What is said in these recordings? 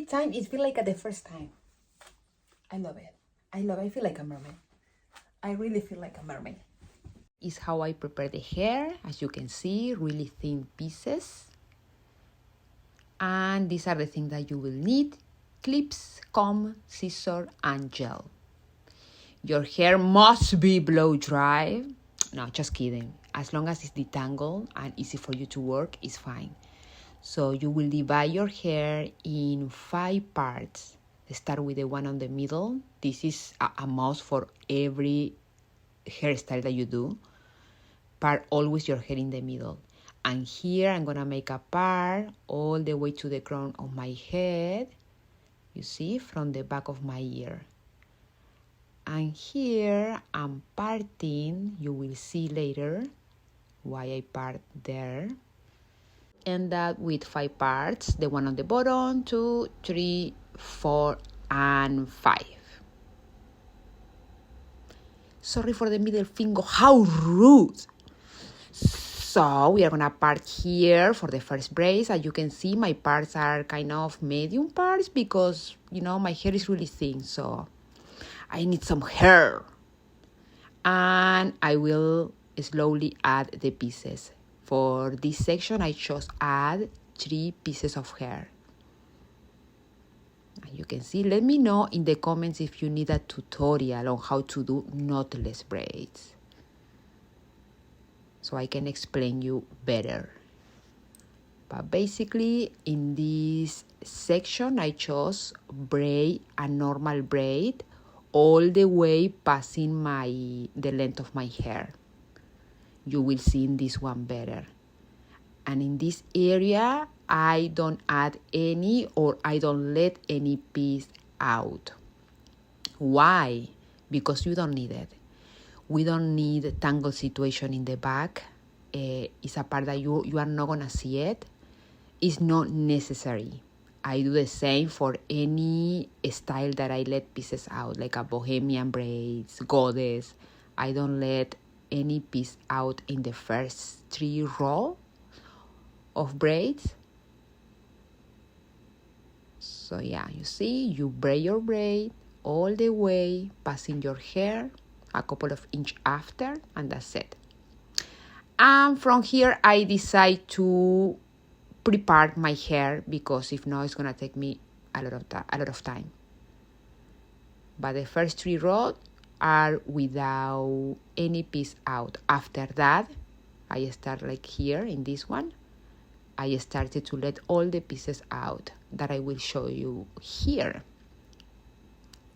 every time it feels like at the first time. I love it. I love it. I feel like a mermaid. I really feel like a mermaid. Is how I prepare the hair. As you can see, really thin pieces. And these are the things that you will need: clips, comb, scissor, and gel. Your hair must be blow dry. No, just kidding. As long as it's detangled and easy for you to work, it's fine. So you will divide your hair in 5 parts. Start with the one on the middle. This is a must for every hairstyle that you do. Part always your hair in the middle. And here I'm gonna make a part all the way to the crown of my head. You see, from the back of my ear. And here I'm parting. You will see later why I part there. End up with 5 parts. The one on the bottom, 2, 3, 4, and 5. Sorry for the middle finger. How rude! So we are gonna part here for the first braids. As you can see, my parts are kind of medium parts because, you know, my hair is really thin, so I need some hair. And I will slowly add the pieces. For this section, I just add 3 pieces of hair. And you can see, let me know in the comments if you need a tutorial on how to do knotless braids, so I can explain you better. But basically, in this section, I chose braid, a normal braid, all the way passing the length of my hair. You will see in this one better. And in this area, I don't add any, or I don't let any piece out. Why? Because you don't need it. We don't need a tangle situation in the back. It's a part that you are not gonna see it. It's not necessary. I do the same for any style that I let pieces out, like a bohemian braids, goddess. I don't let any piece out in the first 3 rows of braids. So yeah, you see, you braid your braid all the way, passing your hair a couple of inches after, and that's it. And from here, I decide to prepare my hair because if not, it's gonna take me a lot of time. But the first 3 rows are without any piece out. After that, I start like here in this one. I started to let all the pieces out that I will show you here.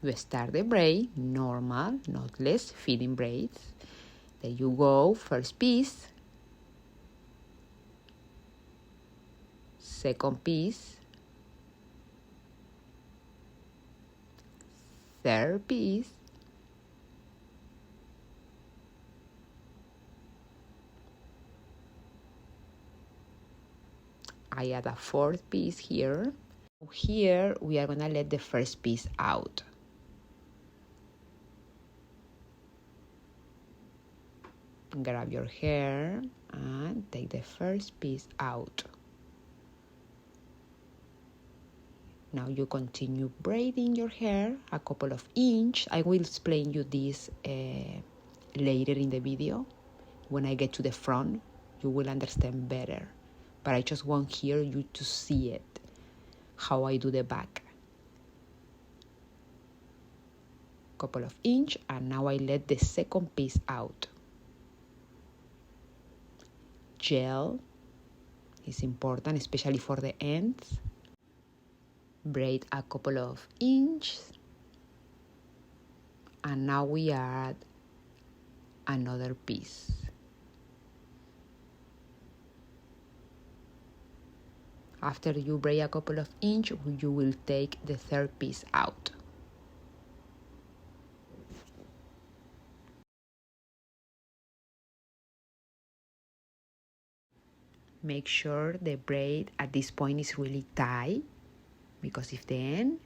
You start the braid, normal, knotless, fitting braids. Then you go, first piece, second piece, third piece, I add a 4th piece here. Here we are gonna let the first piece out. Grab your hair and take the first piece out. Now you continue braiding your hair a couple of inches. I will explain you this later in the video. When I get to the front, you will understand better. But I just want here you to see it, how I do the back. Couple of inches, and now I let the second piece out. Gel is important, especially for the ends. Braid a couple of inches, and now we add another piece. After you braid a couple of inches, you will take the third piece out. Make sure the braid at this point is really tight, because if the end,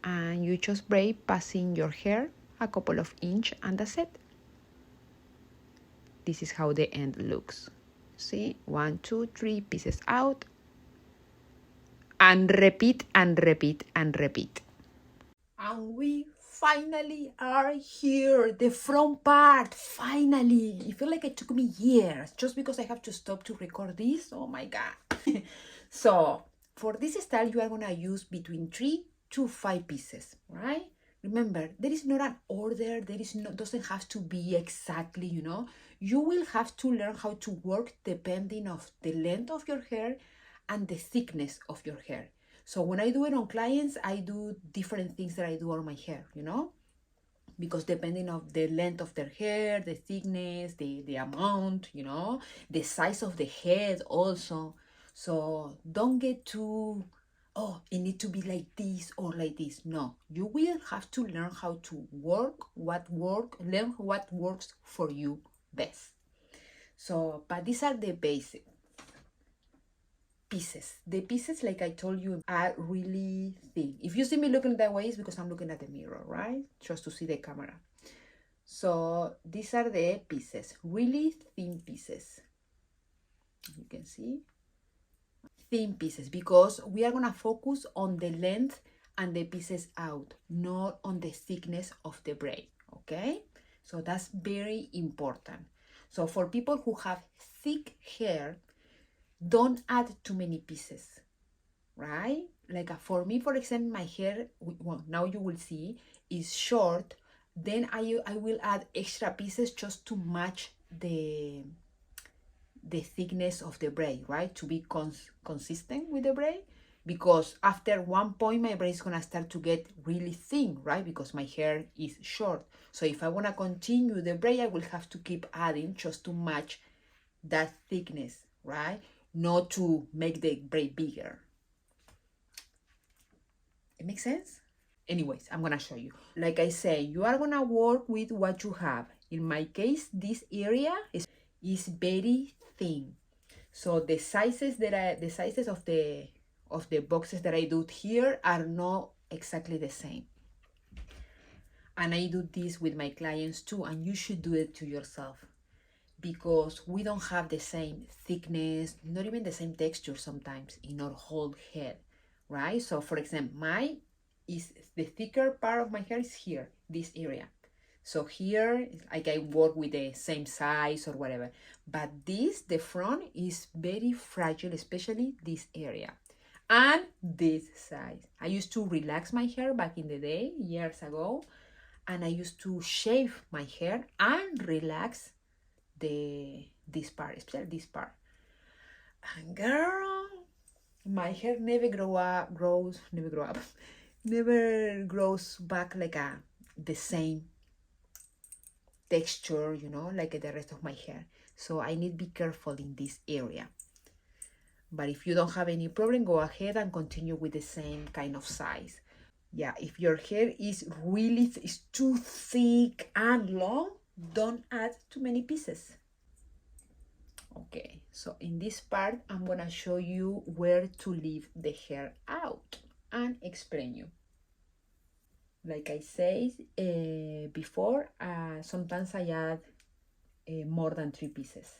and you just braid passing your hair a couple of inches, and that's it. This is how the end looks. See, 1, 2, 3 pieces out, and repeat and repeat and repeat. And we finally are here, the front part, finally. It feels like it took me years just because I have to stop to record this. Oh my God. So for this style, you are gonna use between 3 to 5 pieces, right? Remember, there is not an order, doesn't have to be exactly, You will have to learn how to work depending of the length of your hair and the thickness of your hair. So when I do it on clients, I do different things that I do on my hair, because depending of the length of their hair, the thickness, the amount, the size of the head also. So don't get too, oh, it need to be like this or like this. No, you will have to learn how to learn what works for you best. So, but these are the basics. Pieces. The pieces, like I told you, are really thin. If you see me looking that way, it's because I'm looking at the mirror, right? Just to see the camera. So these are the pieces, really thin pieces. You can see thin pieces because we are gonna focus on the length and the pieces out, not on the thickness of the braid. Okay, so that's very important. So for people who have thick hair, don't add too many pieces, right? Like for me, for example, my hair, well, now you will see, is short. Then I will add extra pieces just to match the thickness of the braid, right? To be consistent with the braid. Because after one point, my braid is gonna start to get really thin, right? Because my hair is short. So if I wanna continue the braid, I will have to keep adding just to match that thickness, right? Not to make the braid bigger. It makes sense? Anyways, I'm gonna show you. Like I say, you are gonna work with what you have. In my case, this area is very thin. So the sizes of the boxes that I do here are not exactly the same. And I do this with my clients too, and you should do it to yourself because we don't have the same thickness, not even the same texture sometimes in our whole head, right? So for example, the thicker part of my hair is here, this area. So here I can work with the same size or whatever. But the front is very fragile, especially this area. And this size. I used to relax my hair back in the day, years ago. And I used to shave my hair and relax this part, especially this part. And girl, my hair never grows back like the same texture, like the rest of my hair. So I need to be careful in this area. But if you don't have any problem, go ahead and continue with the same kind of size. Yeah, if your hair is too thick and long, don't add too many pieces. Okay, so in this part, I'm gonna show you where to leave the hair out and explain you. Like I said before, sometimes I add more than 3 pieces.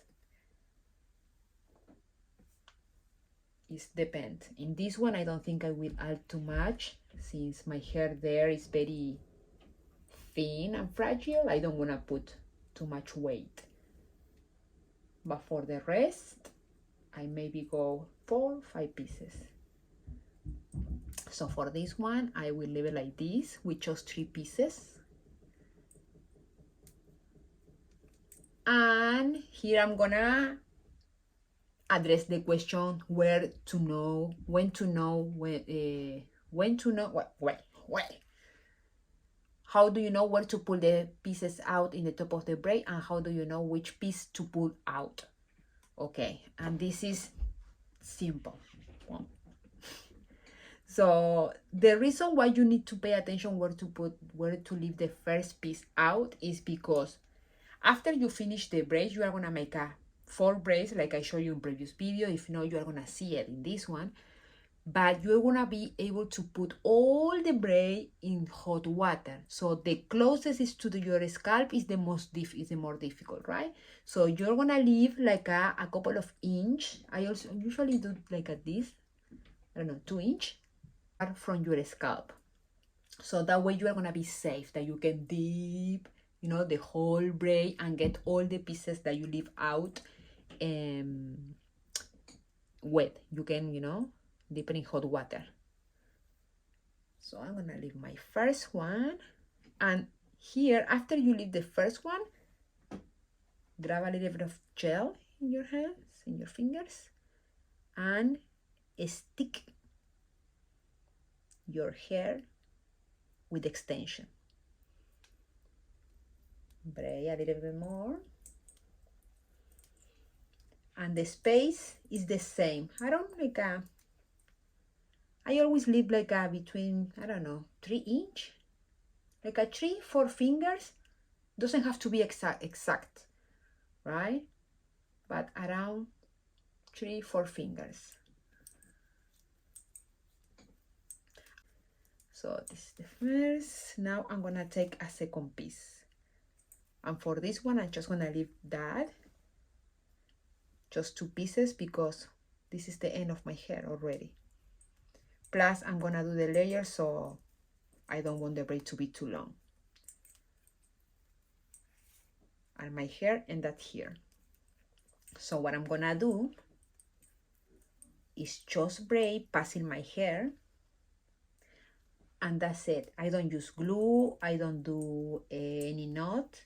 It depends. In this one, I don't think I will add too much since my hair there is very thin and fragile. I don't want to put too much weight. But for the rest, I maybe go 4 or 5 pieces. So for this one, I will leave it like this with just 3 pieces. And here I'm gonna address the question when to know how do you know where to pull the pieces out in the top of the braid, and how do you know which piece to pull out? Okay, and this is simple. So the reason why you need to pay attention where to leave the first piece out is because after you finish the braids, you are gonna make 4 braids like I showed you in previous video. If not, you are gonna see it in this one. But you're gonna be able to put all the braid in hot water. So the closest is to your scalp is the more difficult, right? So you're gonna leave like a couple of inch. I also usually do like this. I don't know, 2 inch from your scalp. So that way you are gonna be safe, that you can dip, you know, the whole braid and get all the pieces that you leave out wet. You can, you know, dip it in hot water. So I'm gonna leave my first one, and here after you leave the first one, grab a little bit of gel in your hands, in your fingers, and stick your hair with extension. Braid a little bit more, and the space is the same. I always leave like a between, I don't know, 3 inch, like a 3-4 fingers. Doesn't have to be exact, right? But around 3-4 fingers. So this is the first. Now I'm gonna take a second piece, and for this one I'm just gonna leave that, just 2 pieces, because this is the end of my hair already. Plus I'm gonna do the layer, so I don't want the braid to be too long. And my hair ended here. So what I'm gonna do is just braid passing my hair, and that's it. I don't use glue, I don't do any knot.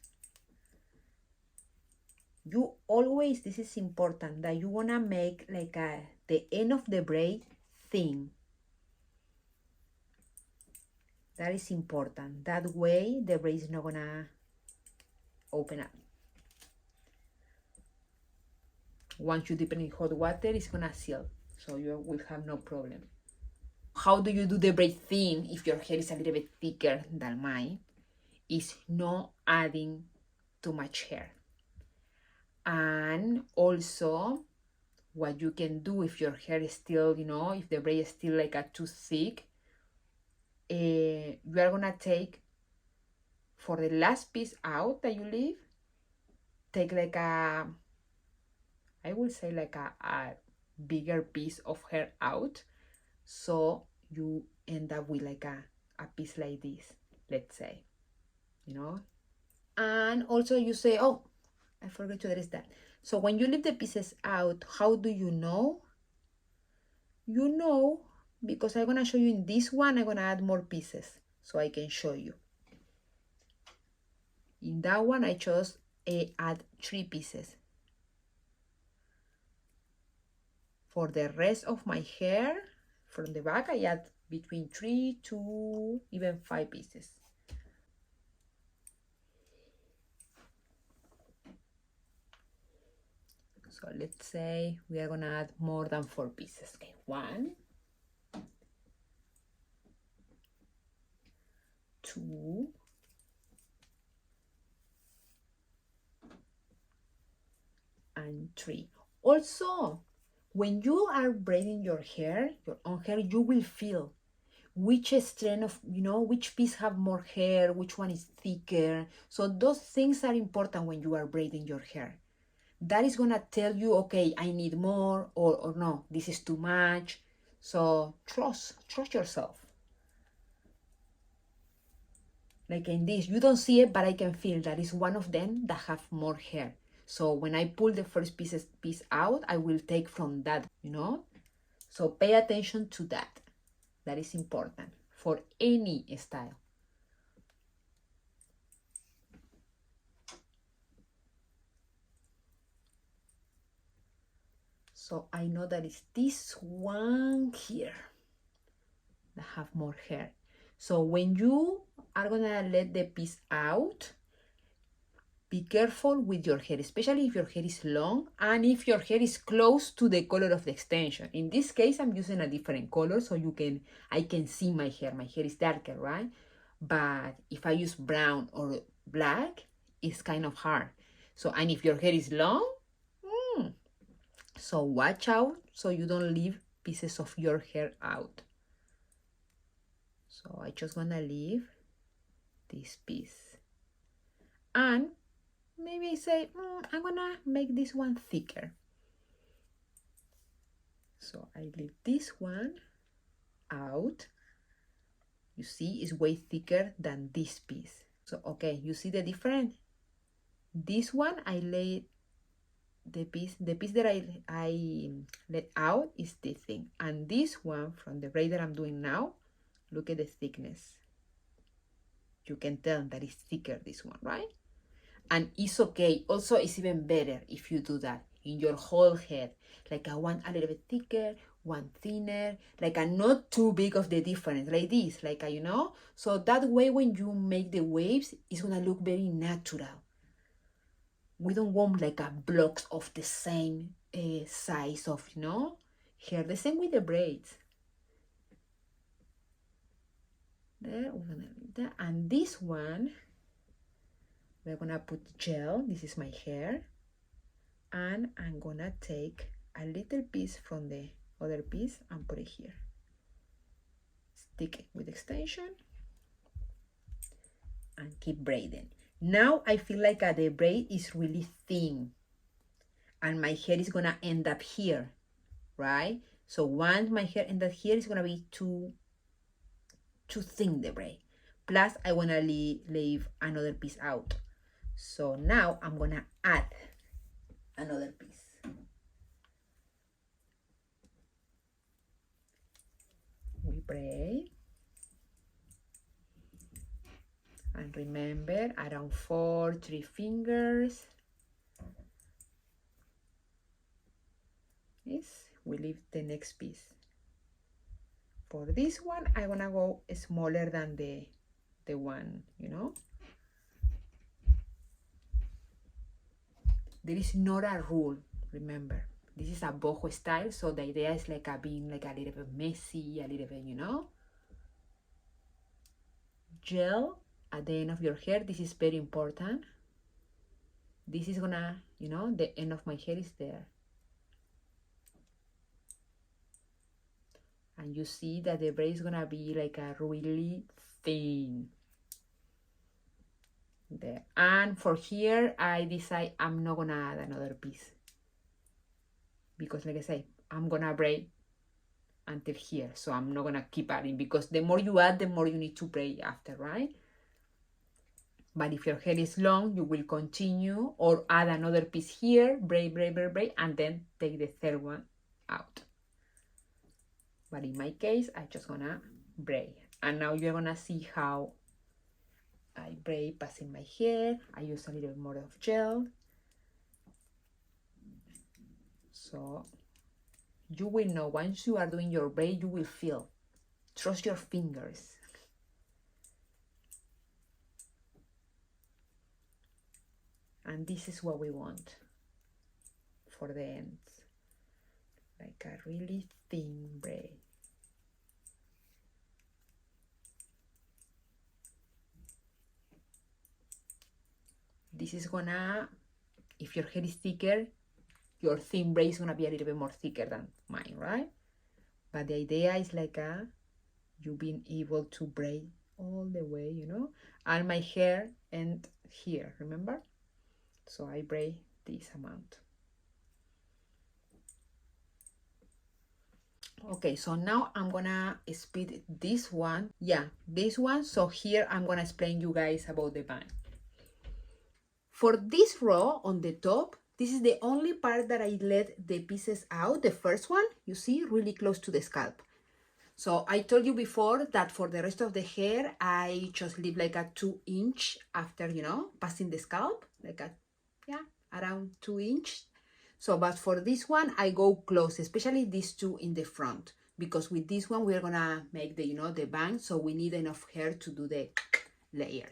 You always, this is important, that you wanna make like the end of the braid thin. That is important. That way the braid is not gonna open up. Once you dip it in hot water, it's gonna seal, so you will have no problem. How do you do the braid thin if your hair is a little bit thicker than mine? Is not adding too much hair. And also, what you can do if your hair is still, you know, if the braid is still like too thick, you are gonna take, for the last piece out that you leave, take like I would say like a bigger piece of hair out, so you end up with like a piece like this, let's say, you know. And also you say, oh, I forgot to address that. So when you leave the pieces out, how do you know? You know, because I'm gonna show you in this one, I'm gonna add more pieces so I can show you. In that one, I just add 3 pieces. For the rest of my hair, from the back, I add between 3 to even 5 pieces. So let's say we are gonna add more than 4 pieces. Okay, 1, 2, and 3. Also, when you are braiding your hair, your own hair, you will feel which strand of, you know, which piece have more hair, which one is thicker. So those things are important when you are braiding your hair. That is gonna tell you, okay, I need more, or no, this is too much. So trust yourself. Like in this, you don't see it, but I can feel that is one of them that have more hair. So when I pull the first piece out, I will take from that, you know. So pay attention to that. That is important for any style. So I know that it's this one here that have more hair. So when you are gonna let the piece out, be careful with your hair, especially if your hair is long and if your hair is close to the color of the extension. In this case, I'm using a different color so I can see my hair. My hair is darker, right? But if I use brown or black, it's kind of hard. So, and if your hair is long, so watch out so you don't leave pieces of your hair out. So I just gonna leave this piece. And maybe I say, I'm gonna make this one thicker. So I leave this one out. You see, it's way thicker than this piece. So, okay, you see the difference? This one, I laid the piece that I let out is this thing. And this one, from the braid that I'm doing now, look at the thickness. You can tell that it's thicker, this one, right? And it's okay. Also, it's even better if you do that in your whole head. Like I want a little bit thicker, one thinner, like a not too big of the difference, like this, like a, you know? So that way when you make the waves, it's gonna look very natural. We don't want like a blocks of the same size of, you know, hair. The same with the braids. There, we're gonna leave that. And this one, we're gonna put gel. This is my hair. And I'm gonna take a little piece from the other piece and put it here. Stick it with extension and keep braiding. Now I feel like the braid is really thin and my hair is gonna end up here, right? So once my hair ends up here, it's gonna be too thin, the braid. Plus I wanna leave another piece out. So now I'm gonna add another piece. We braid. And remember, around 4, 3 fingers. Yes, we leave the next piece. For this one, I wanna go smaller than the one, you know. There is not a rule, remember. This is a boho style, so the idea is like being like a little bit messy, a little bit, you know. Gel at the end of your hair, this is very important. This is gonna, you know, the end of my hair is there. And you see that the braid is gonna be like a really thin. There. And for here, I decide I'm not gonna add another piece. Because like I say, I'm gonna braid until here. So I'm not gonna keep adding because the more you add, the more you need to braid after, right? But if your hair is long, you will continue or add another piece here, braid, braid, braid, braid, and then take the third one out. But in my case, I'm just gonna braid. And now you're gonna see how I braid passing my hair. I use a little bit more of gel. So you will know once you are doing your braid, you will feel. Trust your fingers. And this is what we want for the ends. Like a really thin braid. This is gonna, if your hair is thicker, your thin braid is gonna be a little bit more thicker than mine, right? But the idea is like you being able to braid all the way, you know? And my hair end here, remember? So I braid this amount. Okay, so now I'm gonna speed this one. Yeah, this one. So here I'm gonna explain you guys about the band. For this row on the top, this is the only part that I let the pieces out. The first one, you see, really close to the scalp. So I told you before that for the rest of the hair, I just leave like a 2-inch after, you know, passing the scalp, like a, yeah, around 2 inch. So, but for this one, I go close, especially these two in the front, because with this one, we're gonna make the, you know, the bang. So we need enough hair to do the layers.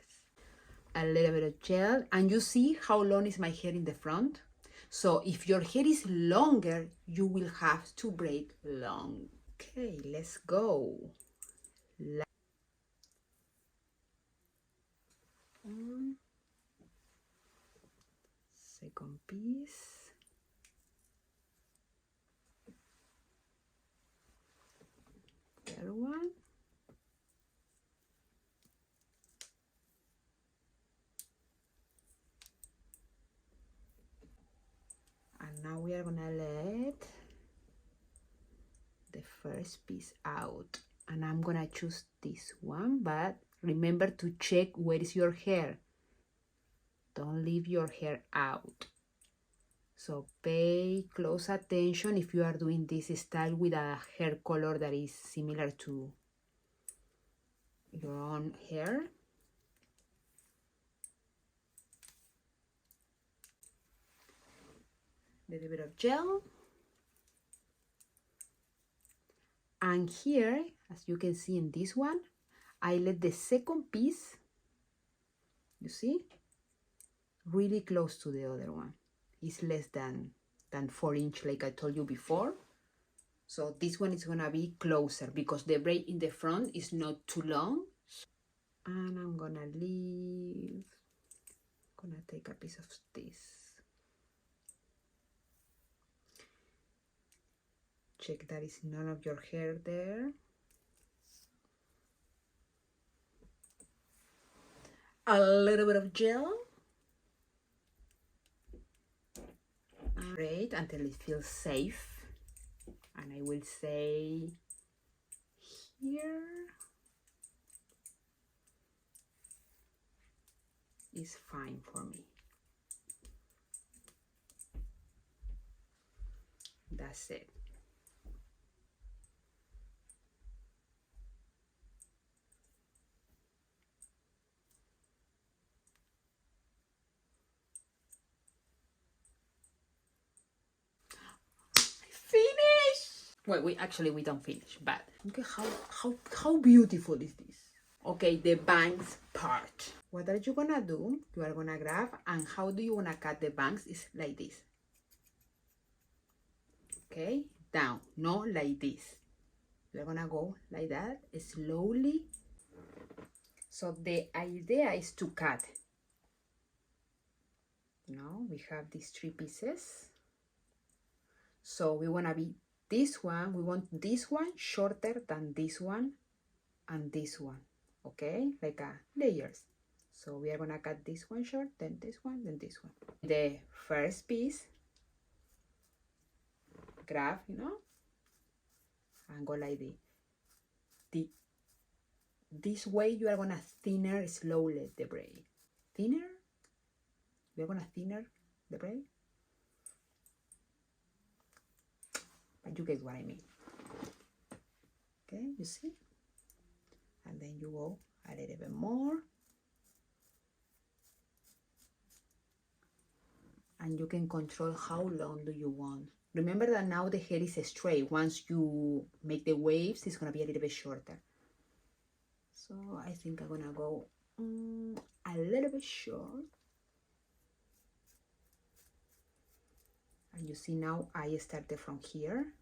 A little bit of gel, and you see how long is my hair in the front. So if your hair is longer, you will have to braid long. Okay, let's go. Second piece. Third one. And now we are gonna let the first piece out. And I'm gonna choose this one, but remember to check where is your hair. Don't leave your hair out. So pay close attention if you are doing this style with a hair color that is similar to your own hair. Little bit of gel. And here, as you can see in this one, I let the second piece, you see, really close to the other one. It's less than 4 inches like I told you before. So this one is gonna be closer because the braid in the front is not too long. And I'm gonna take a piece of this. Check that is none of your hair there. A little bit of gel. Braid until it feels safe. And I will say here is fine for me. That's it. Finish! Well, we don't finish, but look at how beautiful is this. Okay, the bangs part. What are you gonna do? You are gonna grab, and how do you wanna cut the bangs? Is like this. Okay, down, not like this. We're gonna go like that, slowly. So the idea is to cut. Now we have these 3 pieces. So we wanna be this one, we want this one shorter than this one and this one, okay? Like layers. So we are gonna cut this one short, then this one, then this one. The first piece, grab, you know, and go like this way you are gonna thinner slowly the braid. Thinner? You're gonna thinner the braid? But you get what I mean. Okay, you see? And then you go a little bit more. And you can control how long do you want. Remember that now the hair is straight. Once you make the waves, it's gonna be a little bit shorter. So I think I'm gonna go a little bit short. And you see now I started from here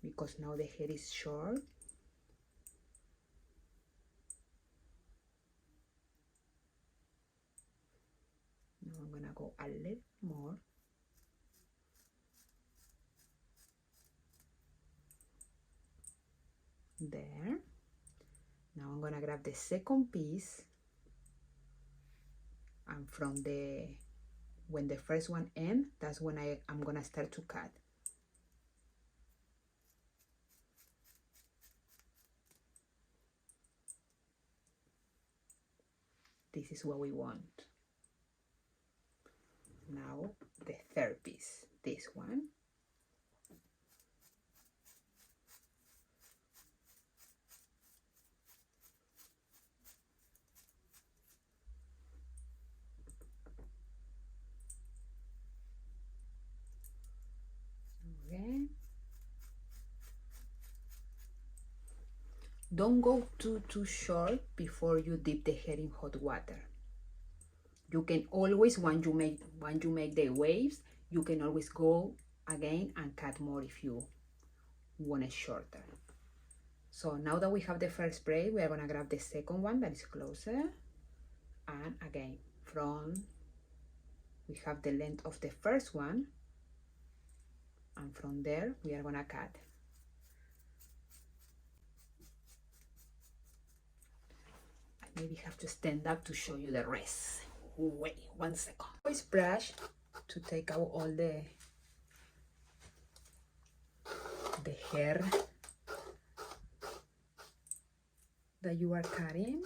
because now the hair is short. Now I'm gonna go a little more. There. Now I'm gonna grab the second piece, and from when the first one ends, that's when I'm gonna start to cut. This is what we want. Now the third piece, this one. Okay. Don't go too short before you dip the hair in hot water. You can always, once you make the waves, you can always go again and cut more if you want it shorter. So now that we have the first braid, we are gonna grab the second one that is closer, and again we have the length of the first one, and from there we are gonna cut. I maybe have to stand up to show you the rest. Wait 1 second. Always brush to take out all the hair that you are cutting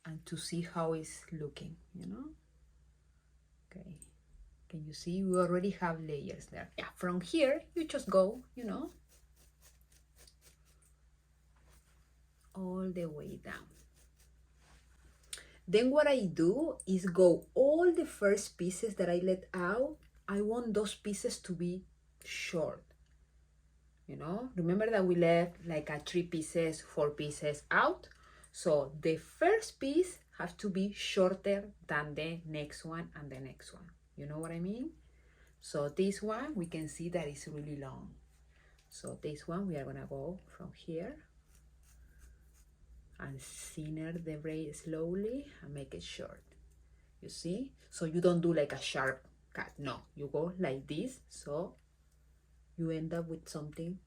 and to see how it's looking, you know. Okay, can you see we already have layers there? Yeah, from here you just go, you know, all the way down. Then what I do is go all the first pieces that I let out, I want those pieces to be short. You know, remember that we left like a 3 pieces, 4 pieces out. So the first piece has to be shorter than the next one and the next one. You know what I mean? So this one, we can see that it's really long. So this one, we are gonna go from here and center the braid slowly and make it short. You see? So you don't do like a sharp cut. No, you go like this. So you end up with something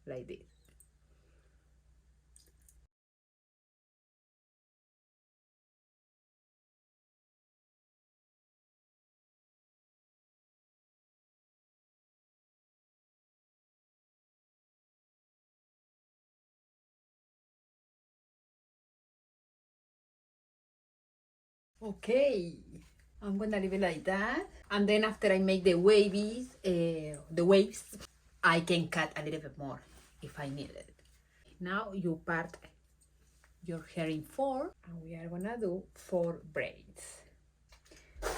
like this. Okay, I'm gonna leave it like that. And then after I make the waves, I can cut a little bit more if I need it. Now you part your hair in 4 and we are gonna do 4 braids.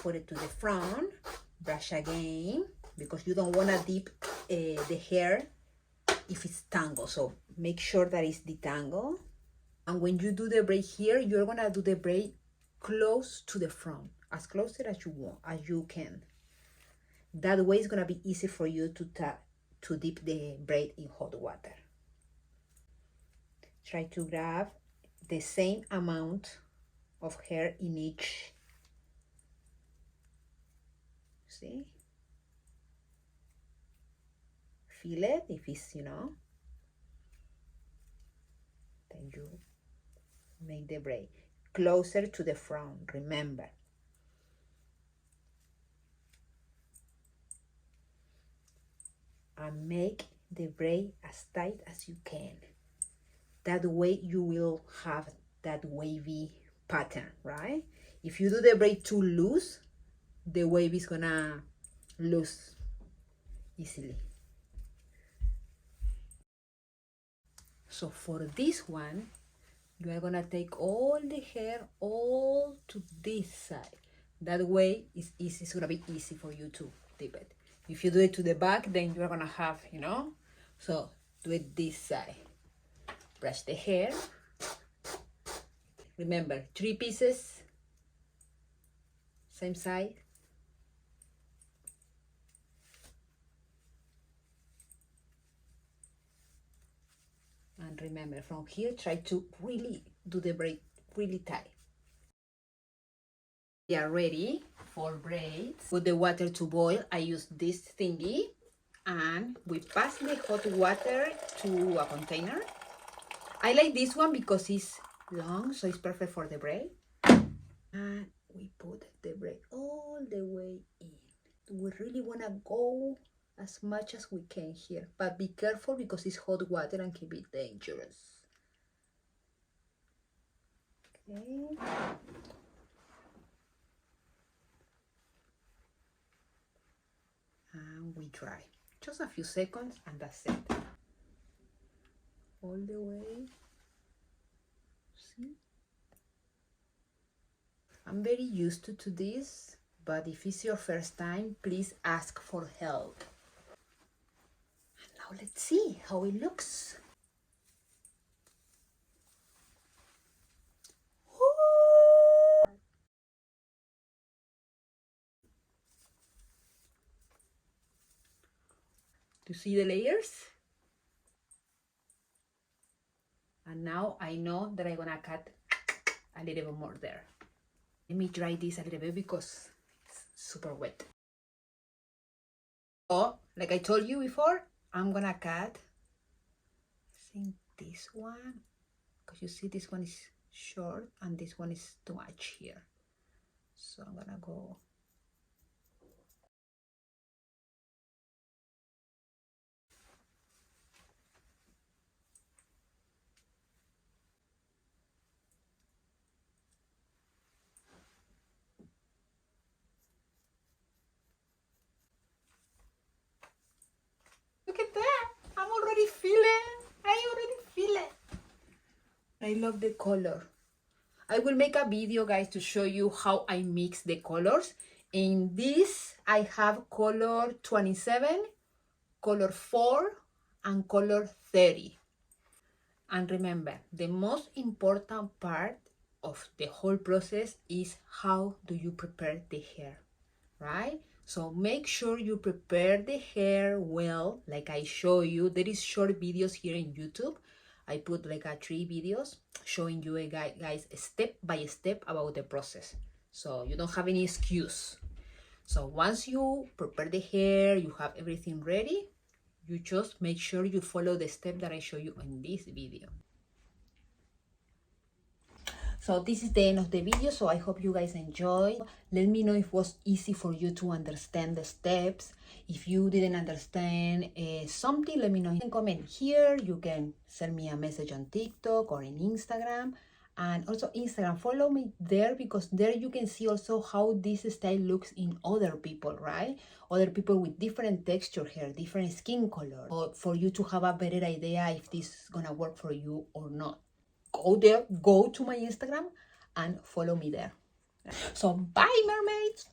Put it to the front, brush again, because you don't wanna dip the hair if it's tangled. So make sure that it's detangled. And when you do the braid here, you're gonna do the braid close to the front, as close as you want, as you can. That way it's gonna be easy for you to dip the braid in hot water. Try to grab the same amount of hair in each. See? Feel it if it's, you know. Then you make the braid closer to the front, remember. And make the braid as tight as you can. That way you will have that wavy pattern, right? If you do the braid too loose, the wave is gonna loose easily. So for this one, you are gonna take all the hair all to this side. That way it's easy, it's gonna be easy for you to dip it. If you do it to the back, then you're gonna have, you know, so do it this side. Brush the hair. Remember, 3 pieces, same side. And remember, from here, try to really do the braid really tight. We are ready for braids. Put the water to boil. I use this thingy. And we pass the hot water to a container. I like this one because it's long, so it's perfect for the braid. And we put the braid all the way in. We really want to go as much as we can here, but be careful because it's hot water and can be dangerous. Okay. And we dry. Just a few seconds and that's it. All the way. See? I'm very used to this, but if it's your first time, please ask for help. And now let's see how it looks. Do you see the layers? And now I know that I'm gonna cut a little bit more there. Let me dry this a little bit because it's super wet. So, like I told you before, I'm gonna cut, I think this one, because you see this one is short and this one is too much here. So I'm gonna go. I love the color. I will make a video, guys, to show you how I mix the colors. In this, I have color 27, color 4, and color 30. And remember, the most important part of the whole process is how do you prepare the hair, right? So make sure you prepare the hair well, like I show you. There is short videos here in YouTube. I put like 3 videos showing you guys step by step about the process. So you don't have any excuse. So once you prepare the hair, you have everything ready, you just make sure you follow the step that I show you in this video. So this is the end of the video, so I hope you guys enjoyed. Let me know if it was easy for you to understand the steps. If you didn't understand something, let me know. You can comment here, you can send me a message on TikTok or in Instagram. And also Instagram, follow me there, because there you can see also how this style looks in other people, right? Other people with different texture hair, different skin color, or for you to have a better idea if this is gonna work for you or not. Go there, go to my Instagram and follow me there. So bye, mermaids.